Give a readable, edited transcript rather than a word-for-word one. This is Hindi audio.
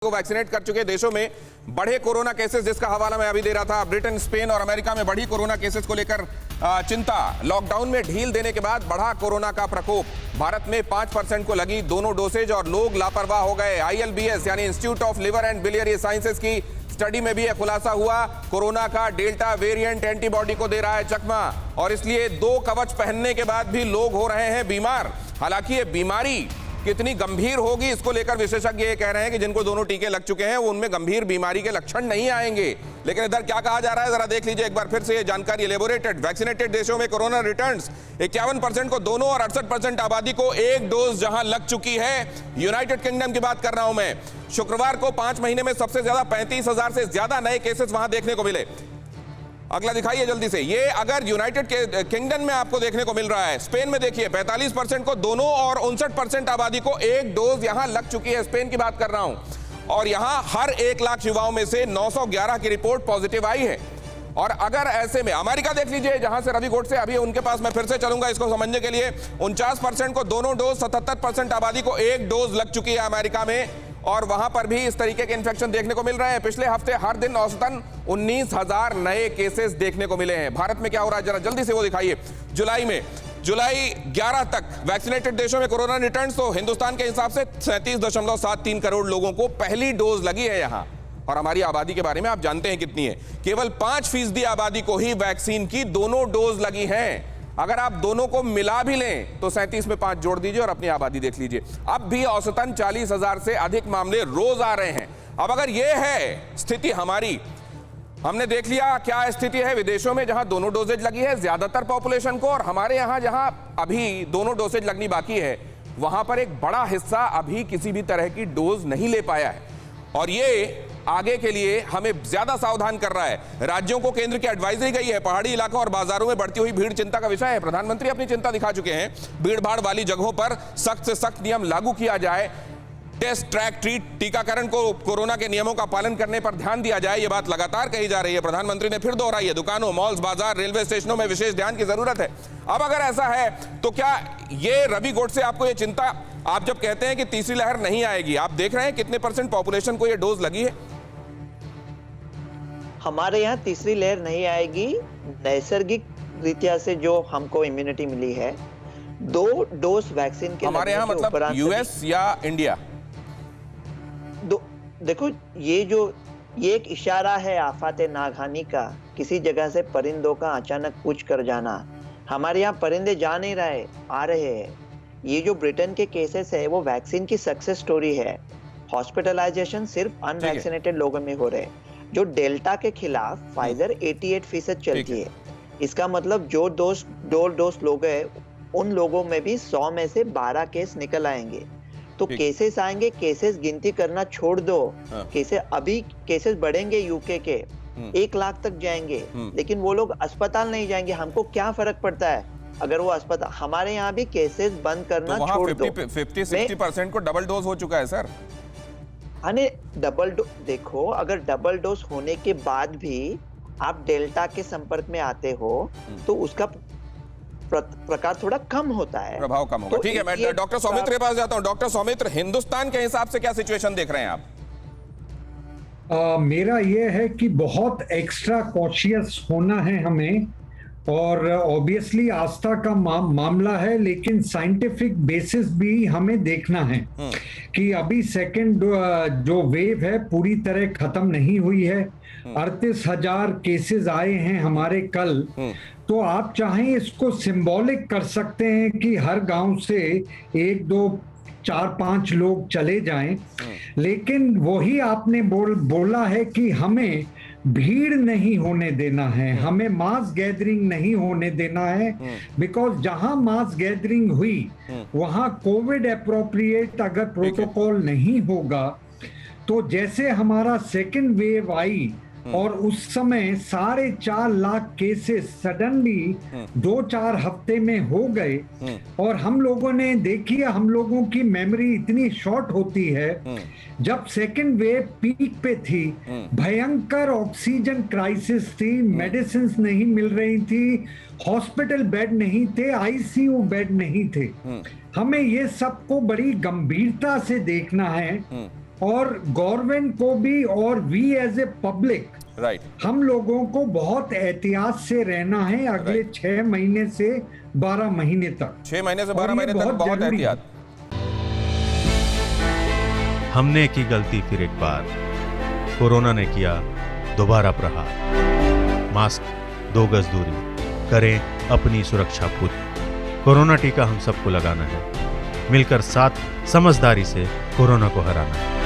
को वैक्सीनेट कर चुके देशों में बढ़े कोरोना केसेस, जिसका हवाला मैं अभी दे रहा था। ब्रिटेन, स्पेन और अमेरिका में बढ़ी कोरोना केसेस को लेकर चिंता। लॉकडाउन में ढील देने के बाद बढ़ा कोरोना का प्रकोप। भारत में 5% को लगी दोनों डोसेज और लोग लापरवाह हो गए। ILBS यानी institute of liver and biliary sciences की स्टडी में भी यह खुलासा हुआ। कोरोना का डेल्टा वेरिएंट एंटीबॉडी को दे रहा है चकमा और इसलिए 2 कवच पहनने के बाद भी लोग हो रहे हैं बीमार। हालांकि ये बीमारी कितनी गंभीर होगी, इसको लेकर विशेषज्ञ ये कह रहे हैं कि जिनको दोनों टीके लग चुके हैं उनमें गंभीर बीमारी के लक्षण नहीं आएंगे। लेकिन इधर क्या कहा जा रहा है, जरा देख लीजिए एक बार फिर से ये जानकारी। एलेबोरेटेड वैक्सीनेटेड देशों में कोरोना रिटर्न्स 51% को दोनों और 68% आबादी को एक डोज जहां लग चुकी है। यूनाइटेड किंगडम की बात कर रहा हूं मैं। शुक्रवार को 5 महीने में सबसे ज्यादा 35,000 से ज्यादा नए केसेस वहां देखने को मिले। अगला दिखाइए जल्दी से। ये अगर यूनाइटेड किंगडम में आपको देखने को मिल रहा है। स्पेन में देखिए 45% को दोनों और 59% आबादी को एक डोज यहां लग चुकी है। स्पेन की बात कर रहा हूं और यहां हर 1 लाख युवाओं में से 911 की रिपोर्ट पॉजिटिव आई है। और अगर ऐसे में अमेरिका देख लीजिए, जहां से रवि गोडसे अभी उनके पास मैं फिर से चलूंगा इसको समझने के लिए। 49% को दोनों डोज, 77% आबादी को एक डोज लग चुकी है अमेरिका में और वहां पर भी इस तरीके के इन्फेक्शन देखने को मिल रहे हैं। पिछले हफ्ते हर दिन औसतन 19,000 नए केसेस देखने को मिले हैं। भारत में क्या हो रहा है जरा जल्दी से वो दिखाइए। जुलाई 11 तक वैक्सीनेटेड देशों में कोरोना रिटर्न्स, तो हिंदुस्तान के हिसाब से 37.73 करोड़ लोगों को पहली डोज लगी है यहां। और हमारी आबादी के बारे में आप जानते हैं कितनी है। केवल 5% आबादी को ही वैक्सीन की दोनों डोज लगी हैं। अगर आप दोनों को मिला भी लें तो 37 में 5 जोड़ दीजिए और अपनी आबादी देख लीजिए। अब भी औसतन 40,000 से अधिक मामले रोज आ रहे हैं। अब अगर यह है स्थिति हमारी, हमने देख लिया क्या स्थिति है विदेशों में जहां दोनों डोजेज लगी है ज्यादातर पॉपुलेशन को, और हमारे यहां जहां अभी दोनों डोजेज लगनी बाकी है वहां पर एक बड़ा हिस्सा अभी किसी भी तरह की डोज नहीं ले पाया है। और ये आगे के लिए हमें ज्यादा सावधान कर रहा है। राज्यों को केंद्र की एडवाइजरी गई है। पहाड़ी इलाकों और बाजारों में बढ़ती हुई भीड़ चिंता का विषय है। प्रधानमंत्री अपनी चिंता दिखा चुके हैं। भीड़ भाड़ वाली जगहों पर सख्त से सख्त नियम लागू किया जाए। टेस्ट, ट्रैक, ट्रीट, टीकाकरण को कोरोना के नियमों का पालन करने पर ध्यान दिया जाए। ये बात लगातार कही जा रही है। प्रधानमंत्री ने फिर दोहराई है। दुकानों, मॉल्स, बाजार, रेलवे स्टेशनों में विशेष ध्यान की जरूरत है। अब अगर ऐसा है तो क्या ये रवि गोडसे आपको ये चिंता, आप जब कहते हैं कि तीसरी लहर नहीं आएगी, आप देख रहे हैं कितने % पॉपुलेशन को ये डोज लगी है? हमारे यहाँ तीसरी लहर नहीं आएगी। नैसर्गिक रीत्या से जो हमको इम्यूनिटी मिली है, 2 डोज वैक्सीन के हमारे यहाँ मतलब यूएस या इंडिया? देखो, ये एक इशारा है आफात नागहानी का। किसी जगह से परिंदों का अचानक कूच कर जाना। हमारे यहाँ परिंदे जा नहीं रहे, आ रहे हैं। ये जो ब्रिटेन के केसेस है वो वैक्सीन की सक्सेस स्टोरी है। हॉस्पिटलाइजेशन सिर्फ अनवैक्सीनेटेड लोगों में हो रहे हैं। जो डेल्टा के खिलाफ फाइजर 88% चलती है। इसका मतलब जो 2 डोज लोग हैं उन लोगों में भी 100 में से 12 केस निकल आएंगे। तो केसेस आएंगे, केसेस गिनती करना छोड़ दो। अभी केसेस बढ़ेंगे यूके के 1 लाख तक जाएंगे, लेकिन वो लोग अस्पताल नहीं जाएंगे। हमको क्या फर्क पड़ता है अगर वो अस्पताल, हमारे यहाँ भी केसेस बंद करना तो छोड़ दो। 50-60% को डबल डोज हो चुका है सर। डबल डोज देखो, अगर डबल डोज होने के बाद भी आप डेल्टा के संपर्क में आते हो तो उसका प्रकार थोड़ा कम होता है, प्रभाव कम होगा। ठीक है, मैं डॉक्टर सौमित्र के पास जाता हूं। डॉक्टर सौमित्र, हिंदुस्तान के हिसाब से क्या सिचुएशन देख रहे हैं आप? मेरा यह है कि बहुत एक्स्ट्रा कॉशियस होना है हमें, और ऑब्वियसली आस्था का मामला है, लेकिन साइंटिफिक बेसिस भी हमें देखना है कि अभी सेकंड जो वेव है पूरी तरह खत्म नहीं हुई है। 38,000 केसेस आए हैं हमारे कल। तो आप चाहें इसको सिंबॉलिक कर सकते हैं कि हर गांव से 1, 2, 4, 5 लोग चले जाएं, लेकिन वही आपने बोला है कि हमें भीड़ नहीं होने देना है, हमें मास गैदरिंग नहीं होने देना है। बिकॉज जहां मास गैदरिंग हुई वहां कोविड एप्रोप्रिएट अगर प्रोटोकॉल नहीं होगा तो जैसे हमारा सेकेंड वेव आई और उस समय 4.5 लाख केसेस सडनली 2-4 हफ्ते में हो गए, और हम लोगों ने देखिए, हम लोगों की मेमोरी इतनी शॉर्ट होती है। जब सेकेंड वेव पीक पे थी, भयंकर ऑक्सीजन क्राइसिस थी, मेडिसिन नहीं मिल रही थी, हॉस्पिटल बेड नहीं थे, ICU बेड नहीं थे। हमें ये सबको बड़ी गंभीरता से देखना है और गवर्नमेंट को भी और we as a public right, हम लोगों को बहुत एहतियात से रहना है अगले 6 महीने से 12 महीने तक। 6 महीने से 12 और ये महीने तक बहुत जरूरी है। एहतियात। हमने की गलती फिर एक बार, कोरोना ने किया दोबारा प्रहार। मास्क, 2 गज दूरी, करें अपनी सुरक्षा खुद। कोरोना टीका हम सबको लगाना है, मिलकर साथ समझदारी से कोरोना को हराना है।